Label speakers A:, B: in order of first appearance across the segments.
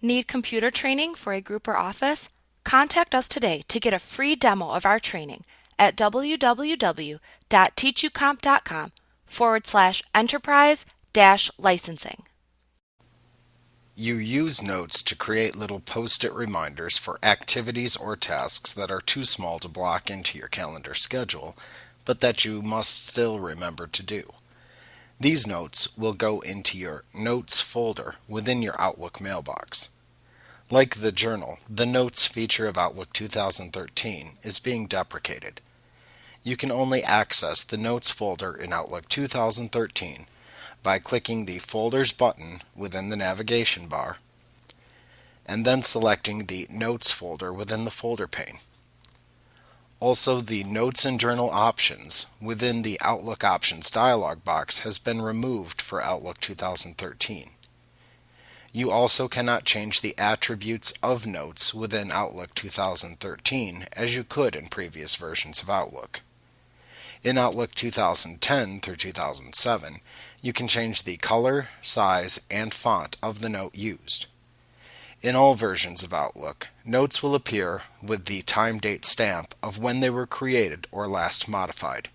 A: Need computer training for a group or office? Contact us today to get a free demo of our training at www.teachucomp.com/enterprise-licensing.
B: You use notes to create little post-it reminders for activities or tasks that are too small to block into your calendar schedule, but that you must still remember to do. These notes will go into your Notes folder within your Outlook mailbox. Like the journal, the Notes feature of Outlook 2013 is being deprecated. You can only access the Notes folder in Outlook 2013 by clicking the Folders button within the navigation bar, and then selecting the Notes folder within the folder pane. Also, the Notes and Journal options within the Outlook Options dialog box has been removed for Outlook 2013. You also cannot change the attributes of Notes within Outlook 2013 as you could in previous versions of Outlook. In Outlook 2010 through 2007, you can change the color, size, and font of the note used. In all versions of Outlook, notes will appear with the time-date stamp of when they were created or last modified.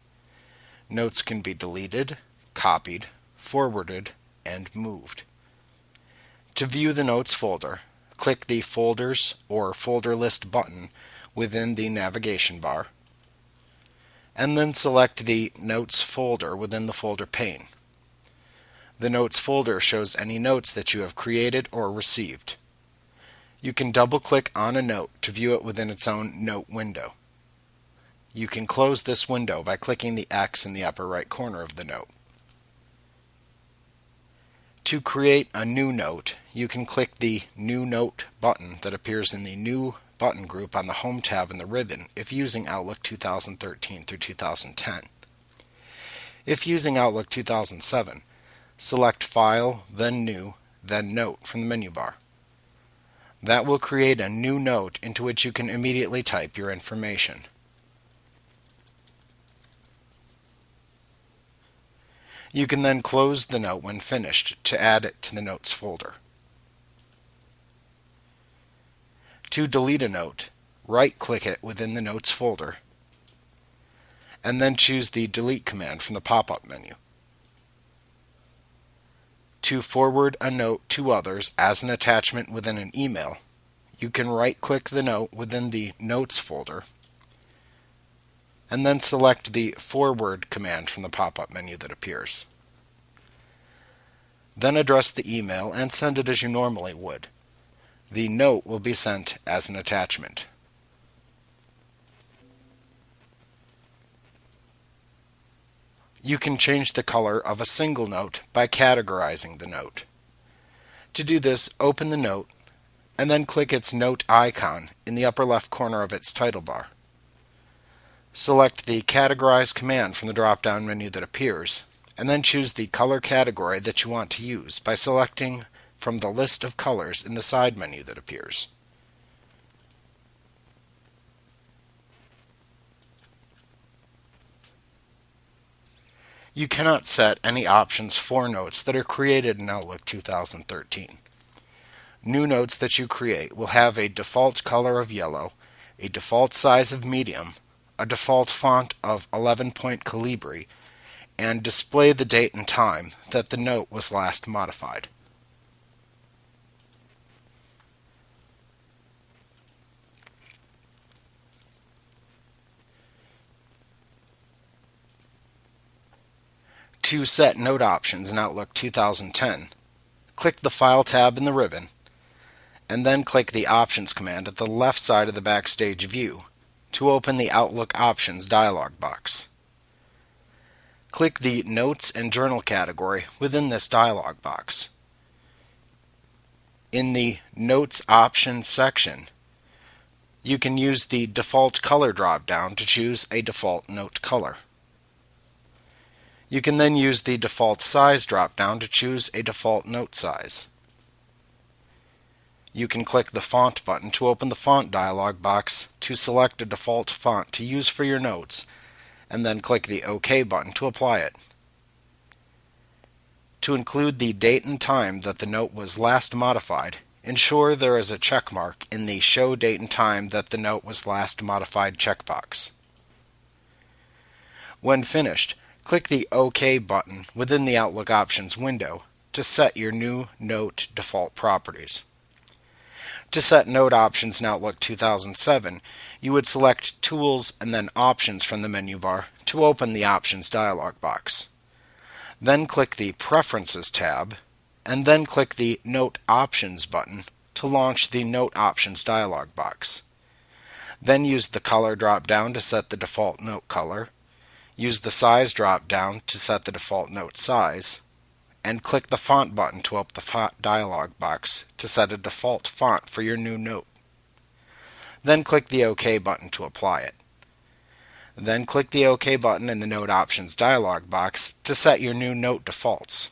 B: Notes can be deleted, copied, forwarded, and moved. To view the Notes folder, click the Folders or Folder List button within the navigation bar, and then select the Notes folder within the folder pane. The Notes folder shows any notes that you have created or received. You can double-click on a note to view it within its own note window. You can close this window by clicking the X in the upper right corner of the note. To create a new note, you can click the New Note button that appears in the New button group on the Home tab in the ribbon if using Outlook 2013 through 2010. If using Outlook 2007, select File, then New, then Note from the menu bar. That will create a new note into which you can immediately type your information. You can then close the note when finished to add it to the Notes folder. To delete a note, right-click it within the Notes folder, and then choose the Delete command from the pop-up menu. To forward a note to others as an attachment within an email, you can right-click the note within the Notes folder, and then select the Forward command from the pop-up menu that appears. Then address the email and send it as you normally would. The note will be sent as an attachment. You can change the color of a single note by categorizing the note. To do this, open the note and then click its note icon in the upper left corner of its title bar. Select the Categorize command from the drop-down menu that appears, and then choose the color category that you want to use by selecting from the list of colors in the side menu that appears. You cannot set any options for notes that are created in Outlook 2013. New notes that you create will have a default color of yellow, a default size of medium, a default font of 11-point Calibri, and display the date and time that the note was last modified. To set note options in Outlook 2010, click the File tab in the ribbon, and then click the Options command at the left side of the Backstage view to open the Outlook Options dialog box. Click the Notes and Journal category within this dialog box. In the Notes Options section, you can use the Default Color drop-down to choose a default note color. You can then use the Default Size drop-down to choose a default note size. You can click the Font button to open the Font dialog box to select a default font to use for your notes, and then click the OK button to apply it. To include the date and time that the note was last modified, ensure there is a check mark in the Show Date and Time that the note was last modified checkbox. When finished, click the OK button within the Outlook Options window to set your new Note default properties. To set Note options in Outlook 2007, you would select Tools and then Options from the menu bar to open the Options dialog box. Then click the Preferences tab, and then click the Note Options button to launch the Note Options dialog box. Then use the Color drop-down to set the default note color, use the Size drop-down to set the default note size, and click the Font button to open the Font dialog box to set a default font for your new note. Then click the OK button to apply it. Then click the OK button in the Note Options dialog box to set your new note defaults.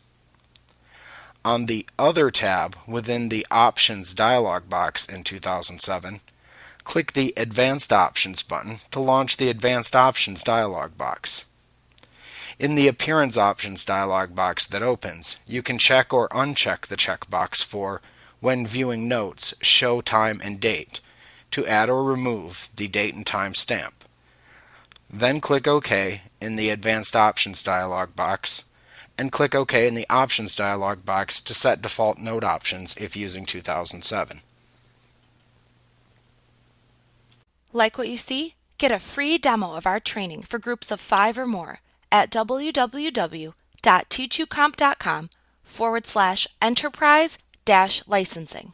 B: On the Other tab within the Options dialog box in 2007, click the Advanced Options button to launch the Advanced Options dialog box. In the Appearance Options dialog box that opens, you can check or uncheck the checkbox for When Viewing Notes, Show Time and Date to add or remove the date and time stamp. Then click OK in the Advanced Options dialog box, and click OK in the Options dialog box to set default note options if using 2007.
A: Like what you see? Get a free demo of our training for groups of 5 or more at www.teachucomp.com/enterprise-licensing.